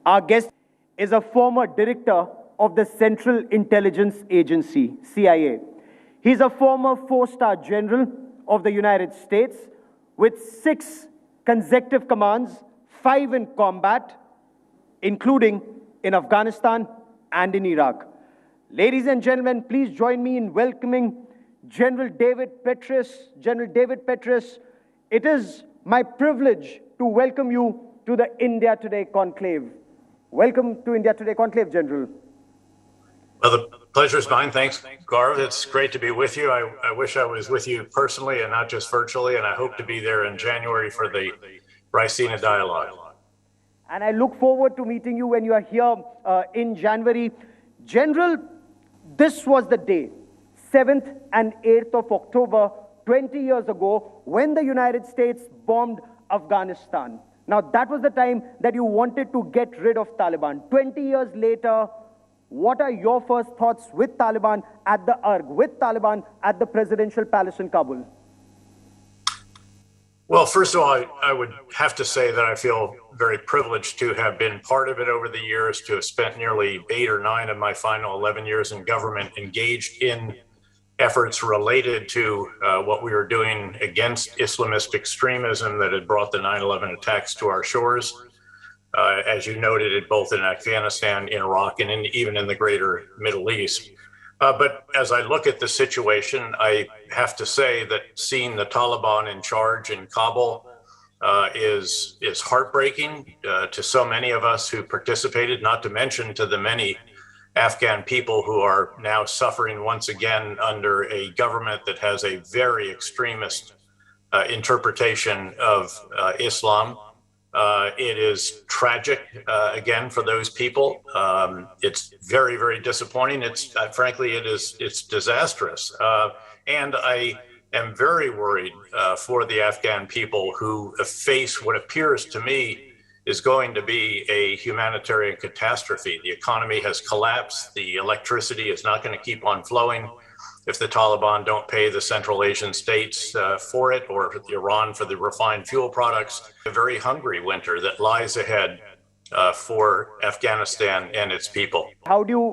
Our guest is a former director of the Central Intelligence Agency, CIA. He's a former four-star general of the United States with 6 consecutive commands, 5 in combat, including in Afghanistan and in Iraq. Ladies and gentlemen, please join me in welcoming General David Petraeus. General David Petraeus, it is my privilege to welcome you to the India Today Conclave. Welcome to India Today Conclave, General. Well, the pleasure is mine. Thanks, Gaurav. It's great to be with you. I wish I was with you personally and not just virtually, and I hope to be there in January for the Raisina Dialogue. And I look forward to meeting you when you are here in January. General, this was the day, 7th and 8th of October, 20 years ago, when the United States bombed Afghanistan. Now, that was the time that you wanted to get rid of Taliban. 20 years later, what are your first thoughts with Taliban at the URG, with Taliban at the presidential palace in Kabul? Well, first of all, I would have to say that I feel very privileged to have been part of it over the years, to have spent nearly 8 or 9 of my final 11 years in government engaged in efforts related to what we were doing against Islamist extremism that had brought the 9/11 attacks to our shores. As you noted, both in Afghanistan, in Iraq, and even in the greater Middle East. But as I look at the situation, I have to say that seeing the Taliban in charge in Kabul is heartbreaking to so many of us who participated, not to mention to the many Afghan people who are now suffering once again under a government that has a very extremist interpretation of Islam. It is tragic, again, for those people. It's very, very disappointing. It's frankly, it's disastrous. And I am very worried for the Afghan people who face what appears to me is going to be a humanitarian catastrophe. The economy has collapsed. The electricity is not going to keep on flowing if the Taliban don't pay the Central Asian states for it, or Iran for the refined fuel products. A very hungry winter that lies ahead for Afghanistan and its people. How do you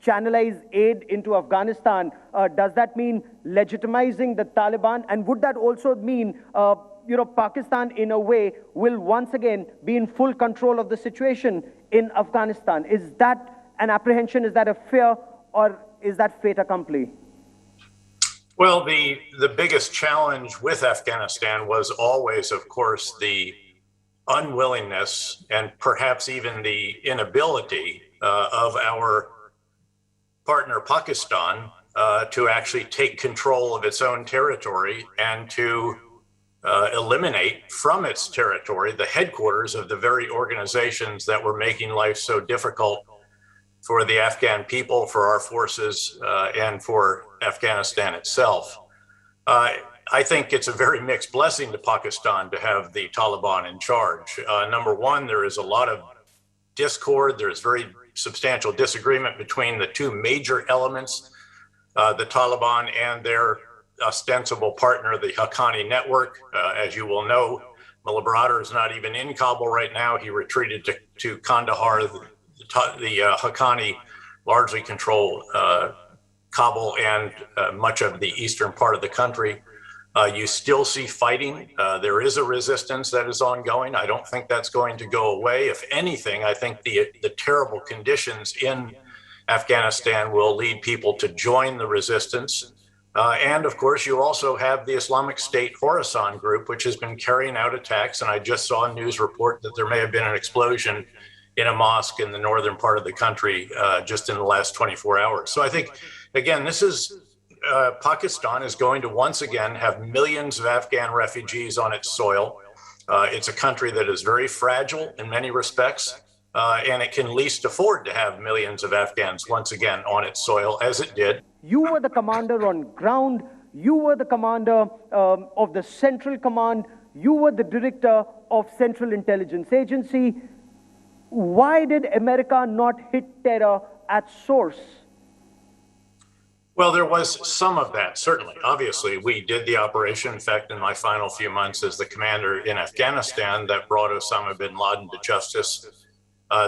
channelize aid into Afghanistan? Does that mean legitimizing the Taliban? And would that also mean Pakistan, in a way, will once again be in full control of the situation in Afghanistan? Is that an apprehension? Is that a fear? Or is that fait accompli? Well, the biggest challenge with Afghanistan was always, of course, the unwillingness and perhaps even the inability of our partner Pakistan to actually take control of its own territory and to eliminate from its territory the headquarters of the very organizations that were making life so difficult for the Afghan people, for our forces, and for Afghanistan itself. I think it's a very mixed blessing to Pakistan to have the Taliban in charge. Number one, there is a lot of discord. There's very substantial disagreement between the 2 major elements, the Taliban and their ostensible partner, the Haqqani network. As you will know, Mullah Baradar is not even in Kabul right now. He retreated to Kandahar. The Haqqani largely control Kabul and much of the eastern part of the country. You still see fighting. There is a resistance that is ongoing. I don't think that's going to go away. If anything, I think the terrible conditions in Afghanistan will lead people to join the resistance. And of course, you also have the Islamic State Khorasan group, which has been carrying out attacks. And I just saw a news report that there may have been an explosion in a mosque in the northern part of the country just in the last 24 hours. So I think, again, this is Pakistan is going to once again have millions of Afghan refugees on its soil. It's a country that is very fragile in many respects, and it can least afford to have millions of Afghans once again on its soil, as it did. You were the commander on ground. You were the commander of the Central Command. You were the director of Central Intelligence Agency. Why did America not hit terror at source? Well, there was some of that, certainly. Obviously, we did the operation. In fact, in my final few months as the commander in Afghanistan, that brought Osama bin Laden to justice.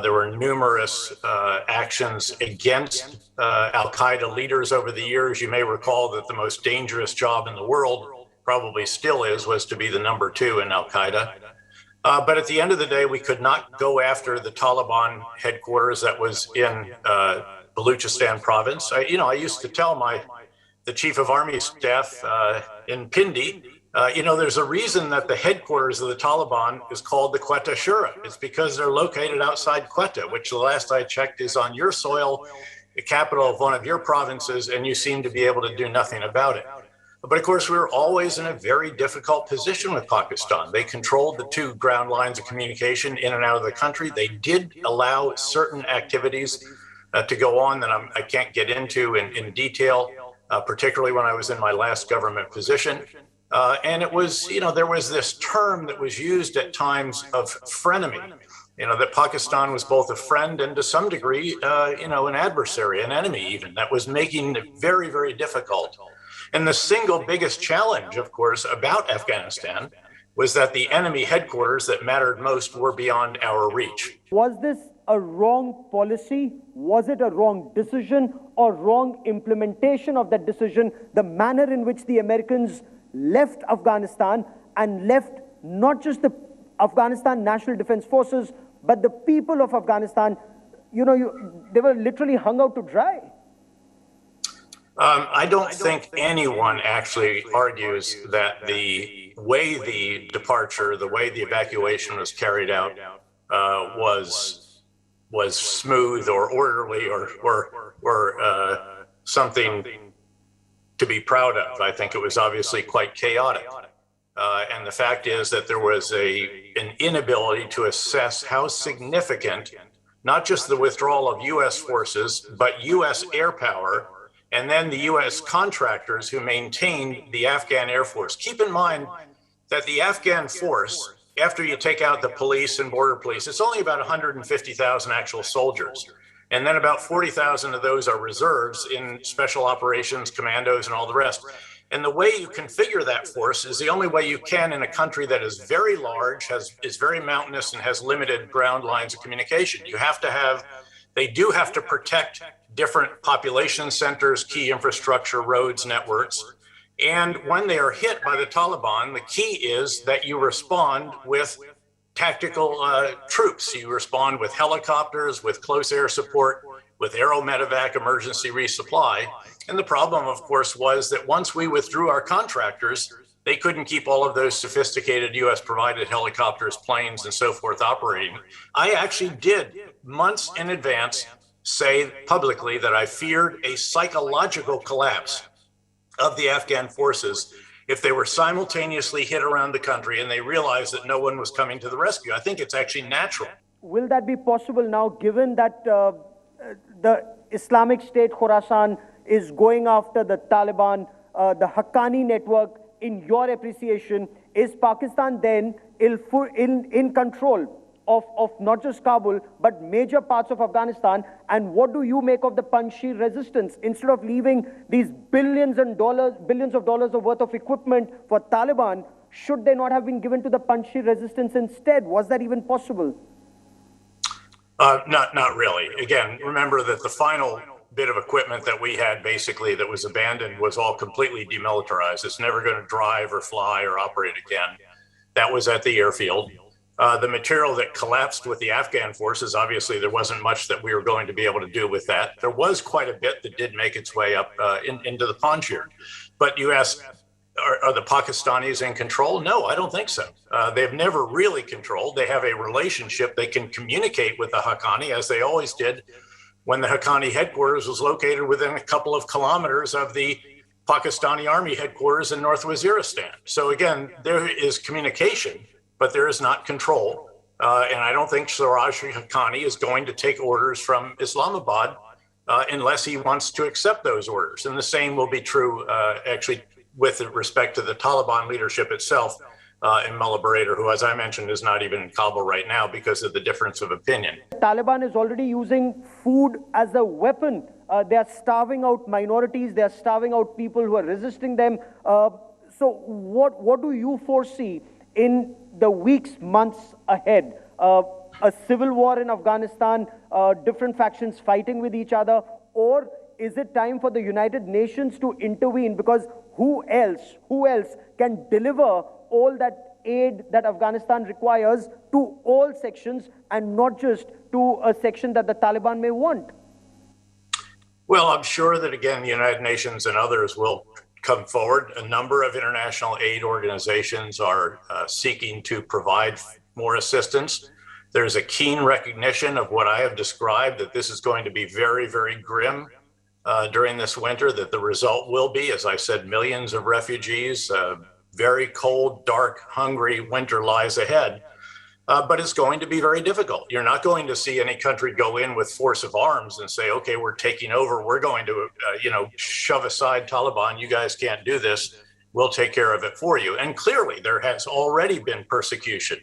There were numerous actions against Al-Qaeda leaders over the years. You may recall that the most dangerous job in the world, probably still is, was to be the number 2 in Al-Qaeda. But at the end of the day, we could not go after the Taliban headquarters that was in Baluchistan province. I used to tell the chief of army staff in Pindi, there's a reason that the headquarters of the Taliban is called the Quetta Shura. It's because they're located outside Quetta, which the last I checked is on your soil, the capital of one of your provinces, and you seem to be able to do nothing about it. But of course, we were always in a very difficult position with Pakistan. They controlled the 2 ground lines of communication in and out of the country. They did allow certain activities to go on that I can't get into in detail, particularly when I was in my last government position. And it was, there was this term that was used at times of frenemy, that Pakistan was both a friend and to some degree, an adversary, an enemy even, that was making it very, very difficult. And the single biggest challenge, of course, about Afghanistan was that the enemy headquarters that mattered most were beyond our reach. Was this a wrong policy? Was it a wrong decision or wrong implementation of that decision? The manner in which the Americans left Afghanistan and left not just the Afghanistan National Defense Forces, but the people of Afghanistan, they were literally hung out to dry. I don't think anyone actually argues that the way the departure, the way the evacuation was carried out was smooth or orderly or something to be proud of. I think it was obviously quite chaotic. And the fact is that there was an inability to assess how significant, not just the withdrawal of U.S. forces, but U.S. air power, and then the U.S. contractors who maintained the Afghan Air Force. Keep in mind that the Afghan force, after you take out the police and border police, it's only about 150,000 actual soldiers. And then about 40,000 of those are reserves in special operations, commandos, and all the rest. And the way you configure that force is the only way you can in a country that is very large, is very mountainous, and has limited ground lines of communication. They do have to protect different population centers, key infrastructure, roads, networks. And when they are hit by the Taliban, the key is that you respond with tactical troops. You respond with helicopters, with close air support, with aero medevac emergency resupply. And the problem, of course, was that once we withdrew our contractors, they couldn't keep all of those sophisticated US provided helicopters, planes, and so forth operating. I actually did, months in advance, say publicly that I feared a psychological collapse of the Afghan forces if they were simultaneously hit around the country and they realized that no one was coming to the rescue. I think it's actually natural. Will that be possible now, given that the Islamic State Khorasan is going after the Taliban, the Haqqani network? In your appreciation, is Pakistan then in control of not just Kabul, but major parts of Afghanistan? And what do you make of the Panjshir resistance? Instead of leaving these billions of dollars worth of equipment for Taliban, should they not have been given to the Panjshir resistance instead? Was that even possible? Not really. Again, remember that the final bit of equipment that we had basically that was abandoned was all completely demilitarized. It's never going to drive or fly or operate again. That was at the airfield. The material that collapsed with the Afghan forces, obviously there wasn't much that we were going to be able to do with that. There was quite a bit that did make its way up into the Panjshir. But you ask, are the Pakistanis in control? No, I don't think so. They've never really controlled. They have a relationship. They can communicate with the Haqqani, as they always did when the Haqqani headquarters was located within a couple of kilometers of the Pakistani army headquarters in North Waziristan. So again, there is communication, but there is not control. And I don't think Siraj Haqqani is going to take orders from Islamabad unless he wants to accept those orders. And the same will be true actually with respect to the Taliban leadership itself in Mullah Baradar, who, as I mentioned, is not even in Kabul right now because of the difference of opinion. The Taliban is already using food as a weapon. They are starving out minorities. They are starving out people who are resisting them. So what do you foresee in the weeks, months ahead? a civil war in Afghanistan, different factions fighting with each other, or is it time for the United Nations to intervene? Because who else can deliver all that aid that Afghanistan requires to all sections and not just to a section that the Taliban may want? Well, I'm sure that, again, the United Nations and others will come forward. A number of international aid organizations are seeking to provide more assistance. There's a keen recognition of what I have described, that this is going to be very, very grim during this winter, that the result will be, as I said, millions of refugees, very cold, dark, hungry winter lies ahead. But it's going to be very difficult. You're not going to see any country go in with force of arms and say, okay, we're taking over. We're going to, shove aside Taliban. You guys can't do this. We'll take care of it for you. And clearly, there has already been persecution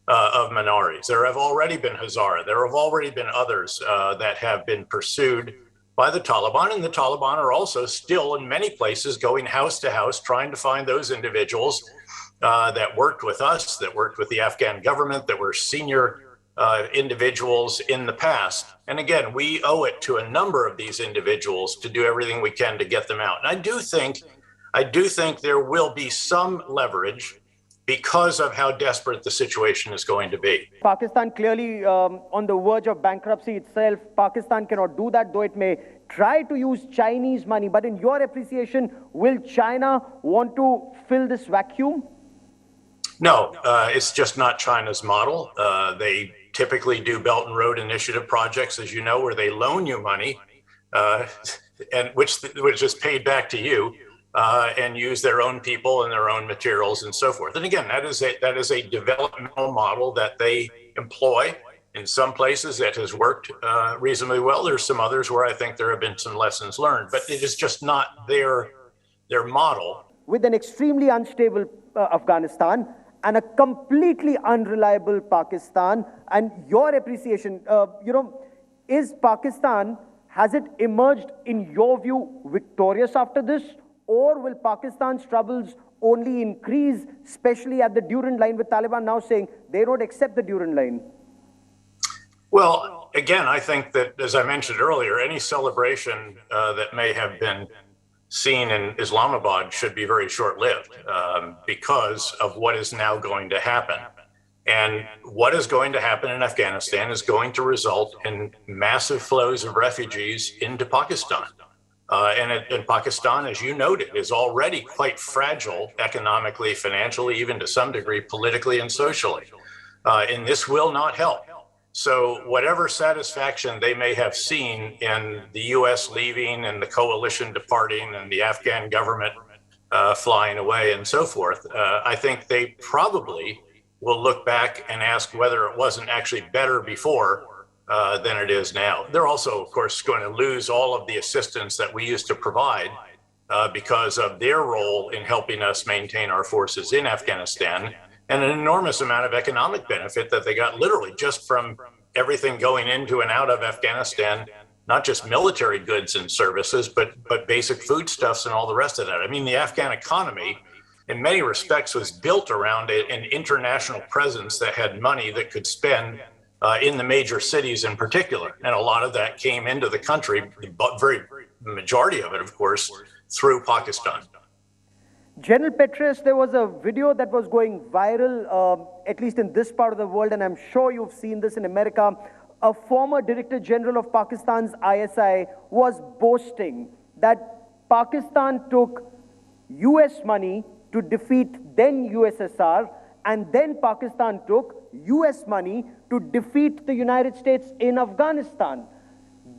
of minorities. There have already been Hazara. There have already been others that have been pursued by the Taliban. And the Taliban are also still in many places going house to house, trying to find those individuals that worked with us, that worked with the Afghan government, that were senior individuals in the past. And again, we owe it to a number of these individuals to do everything we can to get them out. And I do think there will be some leverage because of how desperate the situation is going to be. Pakistan clearly on the verge of bankruptcy itself. Pakistan cannot do that, though it may try to use Chinese money. But in your appreciation, will China want to fill this vacuum? No, it's just not China's model. They typically do Belt and Road Initiative projects, as you know, where they loan you money, and which is paid back to you, and use their own people and their own materials and so forth. And again, that is a developmental model that they employ. In some places that has worked reasonably well. There's some others where I think there have been some lessons learned, but it is just not their model. With an extremely unstable Afghanistan and a completely unreliable Pakistan, and your appreciation, is Pakistan, has it emerged, in your view, victorious after this? Or will Pakistan's troubles only increase, especially at the Durand line, with Taliban now saying they don't accept the Durand line? Well, again, I think that, as I mentioned earlier, any celebration that may have been seen in Islamabad should be very short-lived because of what is now going to happen. And what is going to happen in Afghanistan is going to result in massive flows of refugees into Pakistan. And Pakistan, as you noted, is already quite fragile economically, financially, even to some degree, politically and socially. And this will not help. So whatever satisfaction they may have seen in the U.S. leaving and the coalition departing and the Afghan government flying away and so forth, I think they probably will look back and ask whether it wasn't actually better before than it is now. They're also, of course, going to lose all of the assistance that we used to provide because of their role in helping us maintain our forces in Afghanistan, and an enormous amount of economic benefit that they got literally just from everything going into and out of Afghanistan, not just military goods and services, but basic foodstuffs and all the rest of that. I mean, the Afghan economy, in many respects, was built around an international presence that had money that could spend in the major cities in particular. And a lot of that came into the country, the majority of it, of course, through Pakistan. General Petraeus, there was a video that was going viral, at least in this part of the world, and I'm sure you've seen this in America. A former Director General of Pakistan's ISI was boasting that Pakistan took US money to defeat then USSR, and then Pakistan took US money to defeat the United States in Afghanistan.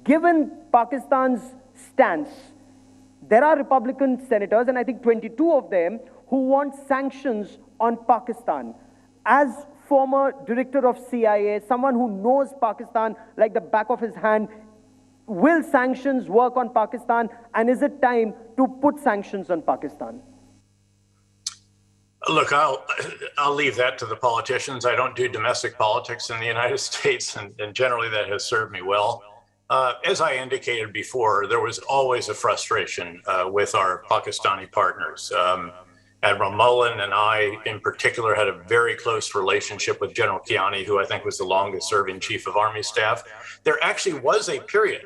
Given Pakistan's stance, there are Republican senators, and I think 22 of them, who want sanctions on Pakistan. As former director of CIA, someone who knows Pakistan like the back of his hand, will sanctions work on Pakistan, and is it time to put sanctions on Pakistan? Look, I'll leave that to the politicians. I don't do domestic politics in the United States, and generally that has served me well. As I indicated before, there was always a frustration with our Pakistani partners. And Admiral Mullen and I, in particular, had a very close relationship with General Kiani, who I think was the longest serving chief of Army staff. There actually was a period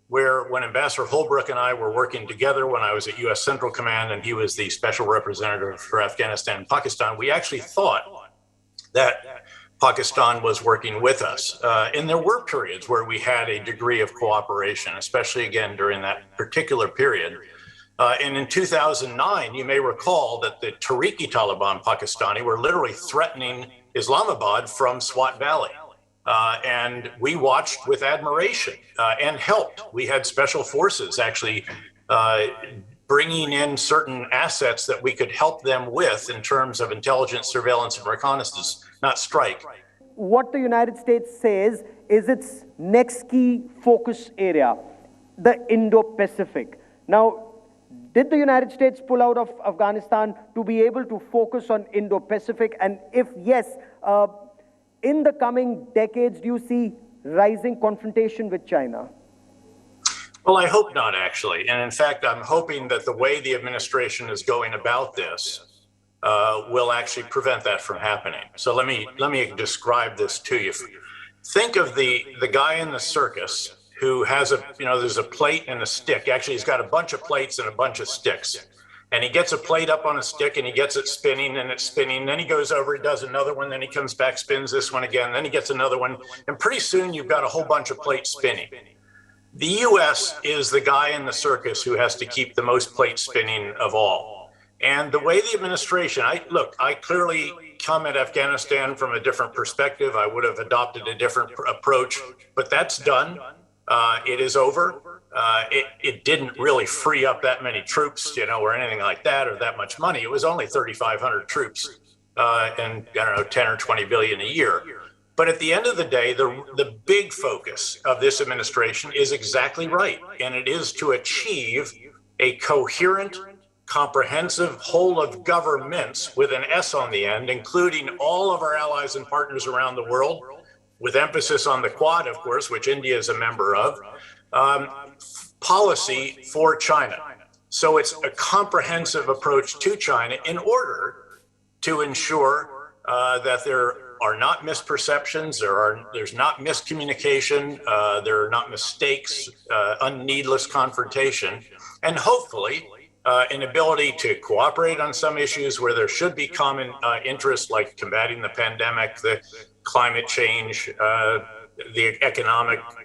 where when Ambassador Holbrooke and I were working together when I was at U.S. Central Command and he was the special representative for Afghanistan and Pakistan, we actually thought that Pakistan was working with us. And there were periods where we had a degree of cooperation, especially again during that particular period. And in 2009, you may recall that the Tehrik-i Taliban Pakistani were literally threatening Islamabad from Swat Valley. And we watched with admiration and helped. We had special forces actually bringing in certain assets that we could help them with in terms of intelligence, surveillance, and reconnaissance, not strike. What the United States says is its next key focus area, the Indo-Pacific. Now, did the United States pull out of Afghanistan to be able to focus on Indo-Pacific? And if yes, in the coming decades, do you see rising confrontation with China? Well, I hope not, actually. And in fact, I'm hoping that the way the administration is going about this will actually prevent that from happening. So let me describe this to you. Think of the guy in the circus who has there's a plate and a stick. Actually, he's got a bunch of plates and a bunch of sticks. And he gets a plate up on a stick and he gets it spinning and it's spinning. Then he goes over, he does another one, then he comes back, spins this one again, then he gets another one. And pretty soon you've got a whole bunch of plates spinning. The US is the guy in the circus who has to keep the most plates spinning of all. And the way the administration, I clearly come at Afghanistan from a different perspective. I would have adopted a different approach, but that's done. It is over. It didn't really free up that many troops, or anything like that, or that much money. It was only 3,500 troops and 10 or 20 billion a year. But at the end of the day, the big focus of this administration is exactly right. And it is to achieve a coherent, comprehensive whole of governments with an S on the end, including all of our allies and partners around the world, with emphasis on the Quad, of course, which India is a member of, policy for China. So it's a comprehensive approach to China in order to ensure that there are not misperceptions, there's not miscommunication, there are not mistakes, needless confrontation, and hopefully an ability to cooperate on some issues where there should be common interests, like combating the pandemic, the climate change, the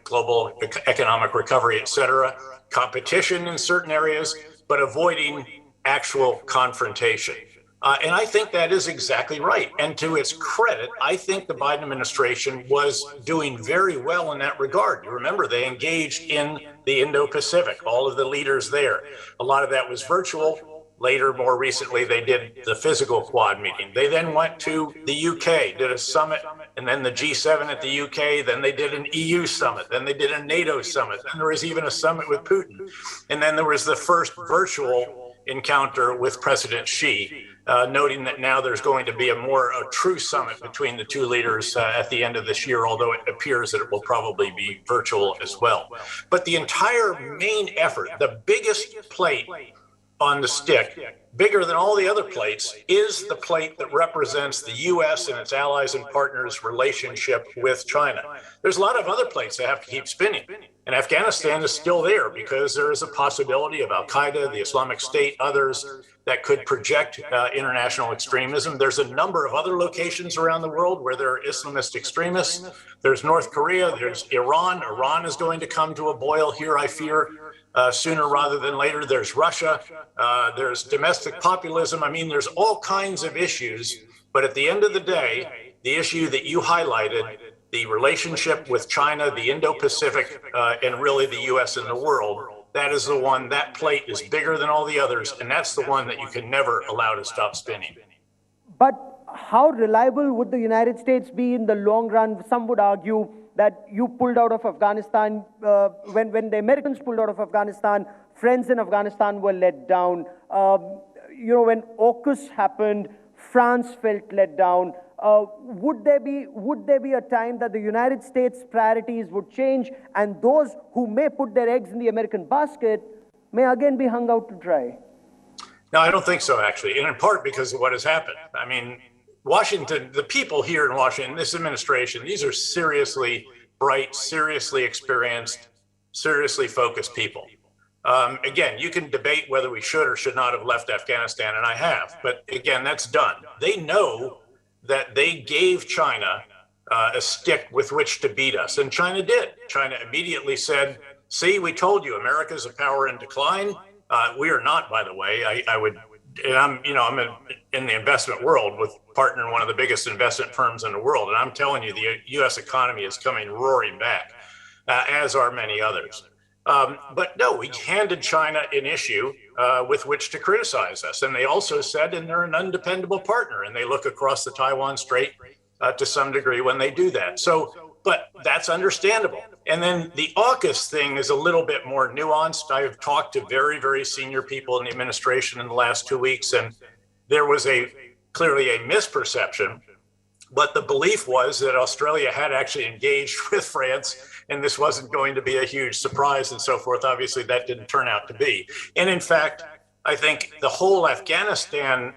global economic recovery, et cetera, competition in certain areas, but avoiding actual confrontation. And I think that is exactly right. And to its credit, I think the Biden administration was doing very well in that regard. You remember, they engaged in the Indo-Pacific, all of the leaders there. A lot of that was virtual. Later, more recently, they did the physical Quad meeting. They then went to the UK, did a summit, and then the G7 at the UK. Then they did an EU summit. Then they did a NATO summit. Then there was even a summit with Putin. And then there was the first virtual encounter with President Xi, noting that now there's going to be a true summit between the two leaders at the end of this year, although it appears that it will probably be virtual as well. But the entire main effort, the biggest plate on the stick, bigger than all the other plates, is the plate that represents the U.S. and its allies and partners' relationship with China. There's a lot of other plates that have to keep spinning. And Afghanistan is still there because there is a possibility of Al-Qaeda, the Islamic State, others that could project international extremism. There's a number of other locations around the world where there are Islamist extremists. There's North Korea, there's Iran. Iran is going to come to a boil here, I fear, sooner rather than later. There's Russia, there's domestic populism. I mean, there's all kinds of issues. But at the end of the day, the issue that you highlighted, the relationship with China, the Indo-Pacific, and really the U.S. and the world, that is the one, that plate is bigger than all the others, and that's the one that you can never allow to stop spinning. But how reliable would the United States be in the long run? Some would argue that you pulled out of Afghanistan, when the Americans pulled out of Afghanistan, friends in Afghanistan were let down. When AUKUS happened, France felt let down. Would there be a time that the United States' priorities would change, and those who may put their eggs in the American basket may again be hung out to dry? No, I don't think so, actually, and in part because of what has happened. I mean, Washington, the people here in Washington, this administration, these are seriously bright, seriously experienced, seriously focused people. Again, you can debate whether we should or should not have left Afghanistan, and I have, but again, that's done. They know that they gave China a stick with which to beat us, and China did. China immediately said, see, we told you, America's a power in decline. We are not, by the way. I would, and I'm in the investment world with partner in one of the biggest investment firms in the world, and I'm telling you, the U.S. economy is coming roaring back, as are many others. But no, we handed China an issue with which to criticize us, and they also said, and they're an undependable partner, and they look across the Taiwan Strait to some degree when they do that. So, but that's understandable. And then the AUKUS thing is a little bit more nuanced. I've talked to very, very senior people in the administration in the last 2 weeks, and there was clearly a misperception, but the belief was that Australia had actually engaged with France, and this wasn't going to be a huge surprise and so forth. Obviously, that didn't turn out to be. And in fact, I think the whole Afghanistan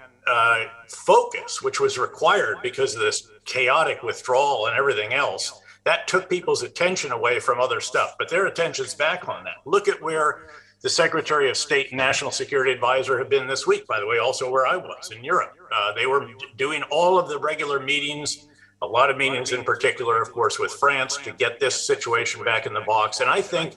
focus, which was required because of this chaotic withdrawal and everything else, that took people's attention away from other stuff. But their attention's back on that. Look at where the Secretary of State and National Security Advisor have been this week, by the way, also where I was in Europe. They were doing all of the regular meetings, a lot of meetings in particular, of course, with France to get this situation back in the box. And I think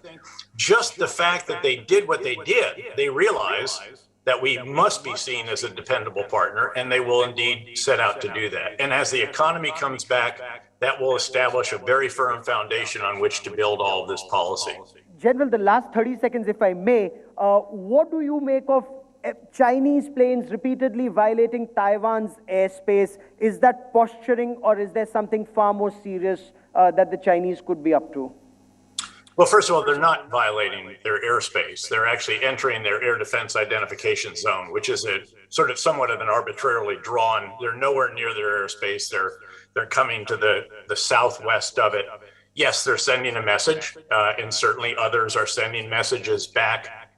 just the fact that they did what they did, they realize that we must be seen as a dependable partner, and they will indeed set out to do that. And as the economy comes back, that will establish a very firm foundation on which to build all of this policy. General, the last 30 seconds, if I may, what do you make of Chinese planes repeatedly violating Taiwan's airspace? Is that posturing, or is there something far more serious that the Chinese could be up to? Well, first of all, they're not violating their airspace. They're actually entering their air defense identification zone, which is a sort of somewhat of an arbitrarily drawn. They're nowhere near their airspace. They're coming to the southwest of it. Yes, they're sending a message, and certainly others are sending messages back.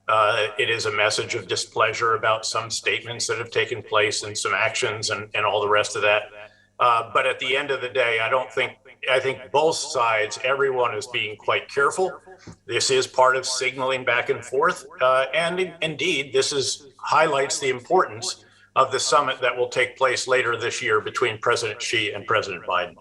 It is a message of displeasure about some statements that have taken place and some actions and all the rest of that. But at the end of the day, I think both sides, everyone is being quite careful. This is part of signaling back and forth. And indeed, this highlights the importance of the summit that will take place later this year between President Xi and President Biden.